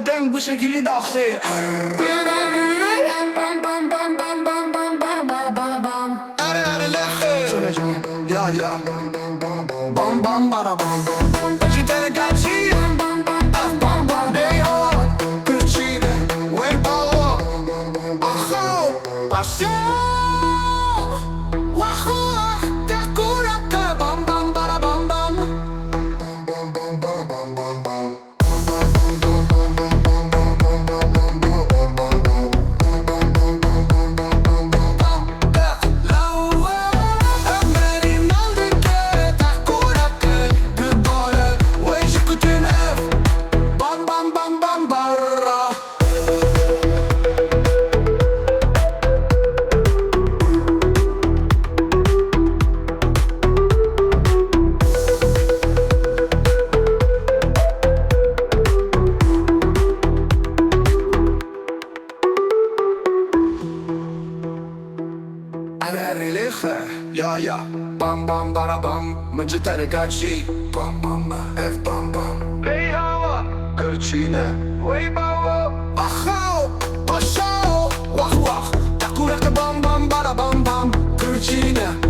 بعدين بشكل داخلي يا يا بام بام بارا بام جيت انا قاعد بام بام بيها كرتشينة وين باو اخو باشو واخو تاكورك بام بام بارا بام بام بام بام بام بام بام بام يا يا بام بام بارا بام من جت انا قاعد شي بام بام اف بام بام بي هوا كرتشينا وي باو اخو باشو واخ واخ تاكلك بام بام بارا بام بام كرتشينا